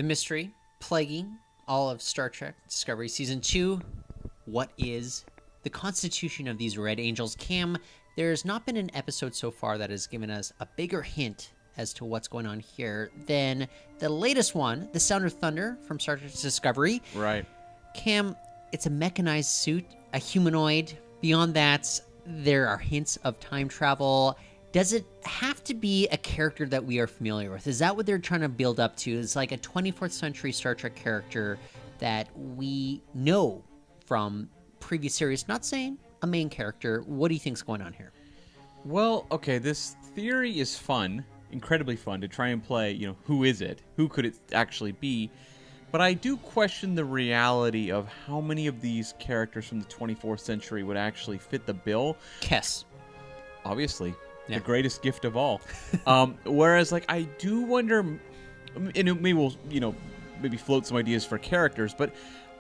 The mystery plaguing all of Star Trek Discovery Season 2. What is the constitution of these Red Angels? Cam, there's not been an episode so far that has given us a bigger hint as to what's going on here than the latest one, The Sound of Thunder from Star Trek Discovery. Right. Cam, it's a mechanized suit, a humanoid. Beyond that, there are hints of time travel. Does it have to be a character that we are familiar with? Is that what they're trying to build up to? It's like a 24th century Star Trek character that we know from previous series. Not saying a main character. What do you think's going on here? Well, okay, this theory is fun, incredibly fun, to try and play, who is it? Who could it actually be? But I do question the reality of how many of these characters from the 24th century would actually fit the bill. Kess. Obviously. Yeah. The greatest gift of all. Whereas, I do wonder, and maybe we'll, maybe float some ideas for characters, but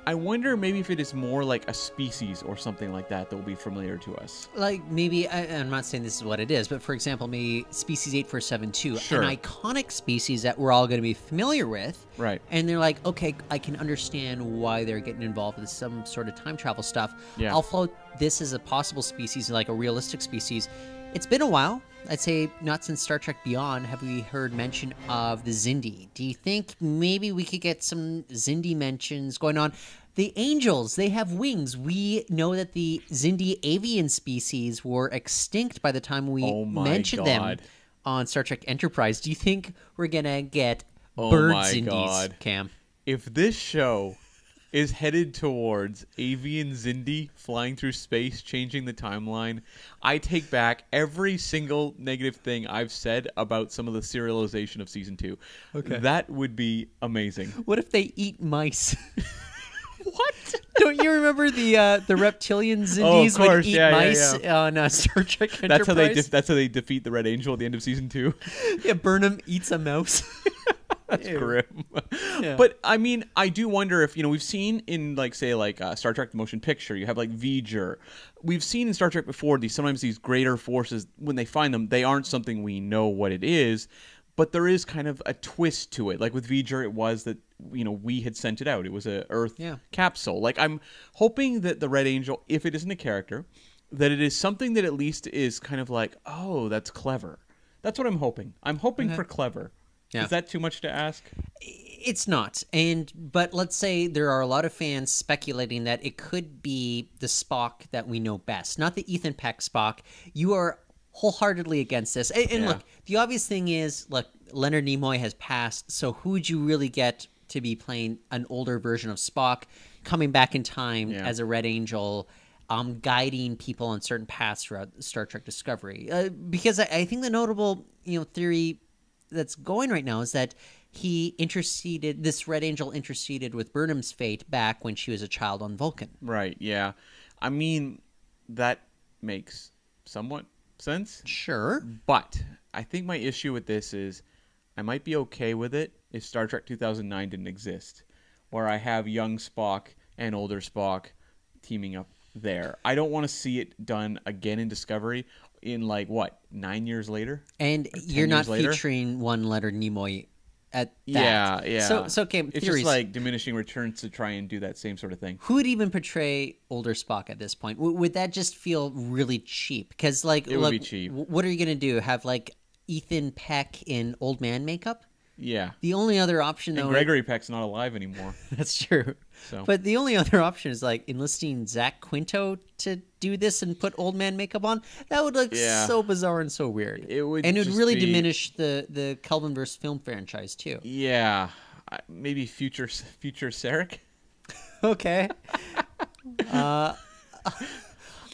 I wonder maybe if it is more like a species or something like that will be familiar to us. Like maybe, I'm not saying this is what it is, but for example, maybe Species 8472, Sure. an iconic species that we're all going to be familiar with. Right. And they're like, okay, I can understand why they're getting involved with some sort of time travel stuff. Yeah. I'll float this as a possible species, like a realistic species. It's been a while. I'd say not since Star Trek Beyond have we heard mention of the Xindi. Do you think maybe we could get some Xindi mentions going on? The Angels, they have wings. We know that the Xindi avian species were extinct by the time we mentioned them on Star Trek Enterprise. Do you think we're going to get bird Xindis, Cam? If this show is headed towards avian Xindi flying through space, changing the timeline, I take back every single negative thing I've said about some of the serialization of Season 2. Okay. That would be amazing. What if they eat mice? What? Don't you remember the reptilian Xindis would eat mice on Star Trek Enterprise? That's how they defeat the Red Angel at the end of Season 2. Yeah, Burnham eats a mouse. That's grim. Yeah. But I mean, I do wonder if, we've seen in Star Trek the Motion Picture, you have V'ger. We've seen in Star Trek before sometimes these greater forces, when they find them, they aren't something we know what it is, but there is kind of a twist to it. Like with V'ger, it was that we had sent it out. It was a Earth capsule. I'm hoping that the Red Angel, if it isn't a character, that it is something that at least is kind of like, oh, that's clever. That's what I'm hoping. I'm hoping for clever. Yeah. Is that too much to ask? It's not. But let's say there are a lot of fans speculating that it could be the Spock that we know best, not the Ethan Peck Spock. You are wholeheartedly against this. And look, the obvious thing is, Leonard Nimoy has passed, so who would you really get to be playing an older version of Spock, coming back in time as a Red Angel, guiding people on certain paths throughout Star Trek Discovery? Because I think the notable theory that's going right now is that this Red Angel interceded with Burnham's fate back when she was a child on Vulcan. Right, yeah. I mean, that makes somewhat sense. Sure. But I think my issue with this is I might be okay with it if Star Trek 2009 didn't exist, where I have young Spock and older Spock teaming up there. I don't want to see it done again in Discovery in 9 years later? And you're not featuring one Leonard Nimoy at that. Yeah. So okay, it's theories. Just diminishing returns to try and do that same sort of thing. Who would even portray older Spock at this point? Would that just feel really cheap? Because it would be cheap. What are you going to do? Have Ethan Peck in old man makeup? Yeah. The only other option, though... And Gregory Peck's not alive anymore. That's true. So. But the only other option is, enlisting Zach Quinto to do this and put old man makeup on. That would look so bizarre and so weird. It would really diminish the Kelvinverse film franchise, too. Yeah. Maybe future Sarek? Okay.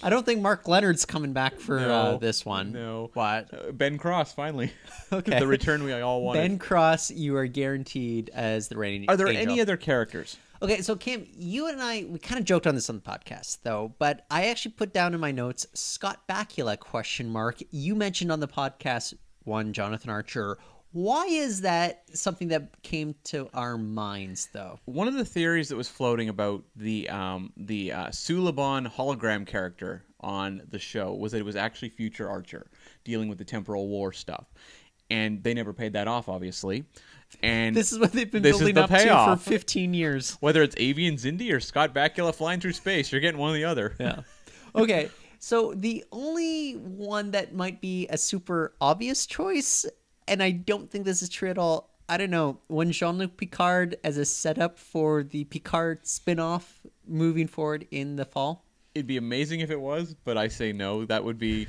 I don't think Mark Leonard's coming back for this one. No. What? Ben Cross, finally. Okay. The return we all wanted. Ben Cross, you are guaranteed as the Red Angel. Are there any other characters? Okay, so Cam, you and I, we kind of joked on this on the podcast, though, but I actually put down in my notes, Scott Bakula, ? You mentioned on the podcast, one, Jonathan Archer. Why is that something that came to our minds, though? One of the theories that was floating about the Suliban hologram character on the show was that it was actually future Archer, dealing with the temporal war stuff. And they never paid that off, obviously. And This is what they've been this is building the up to payoff. for 15 years. Whether it's Avian Zindi or Scott Bakula flying through space, you're getting one or the other. Yeah. Okay. So the only one that might be a super obvious choice, and I don't think this is true at all, I don't know, when Jean-Luc Picard as a setup for the Picard spin-off moving forward in the fall. It'd be amazing if it was, but I say no. That would be...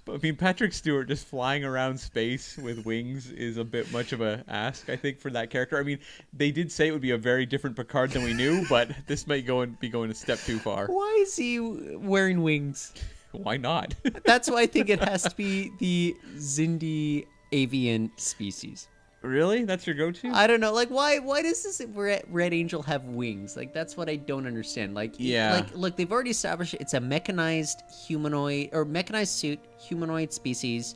I mean, Patrick Stewart just flying around space with wings is a bit much of a ask, I think, for that character. I mean, they did say it would be a very different Picard than we knew, but this might be going a step too far. Why is he wearing wings? Why not? That's why I think it has to be the Zindi avian species. Really? That's your go-to? I don't know. Like, why does this Red Angel have wings? Like, that's what I don't understand. Like, Yeah. Like, look, they've already established it's a mechanized humanoid or mechanized suit humanoid species,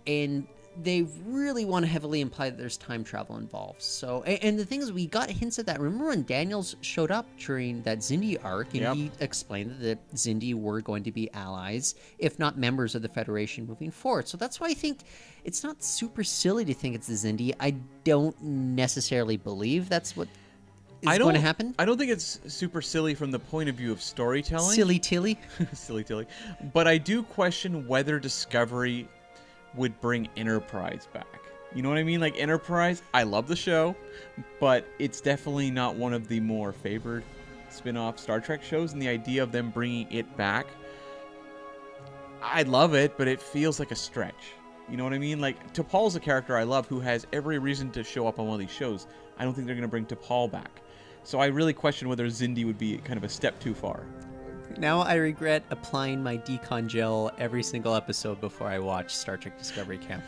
and they really want to heavily imply that there's time travel involved. So, and the thing is, we got hints of that. Remember when Daniels showed up during that Zindi arc, and Yep. he explained that the Zindi were going to be allies, if not members of the Federation moving forward. So that's why I think it's not super silly to think it's the Zindi. I don't necessarily believe that's what is going to happen. I don't think it's super silly from the point of view of storytelling. Silly Tilly. Silly Tilly. But I do question whether Discovery would bring Enterprise back. You know what I mean? Like, Enterprise, I love the show, but it's definitely not one of the more favored spin-off Star Trek shows, and the idea of them bringing it back, I love it, but it feels like a stretch. You know what I mean? Like, T'Pol's a character I love who has every reason to show up on one of these shows. I don't think they're going to bring T'Pol back. So I really question whether Zindi would be kind of a step too far. Now I regret applying my decon gel every single episode before I watch Star Trek Discovery Camp.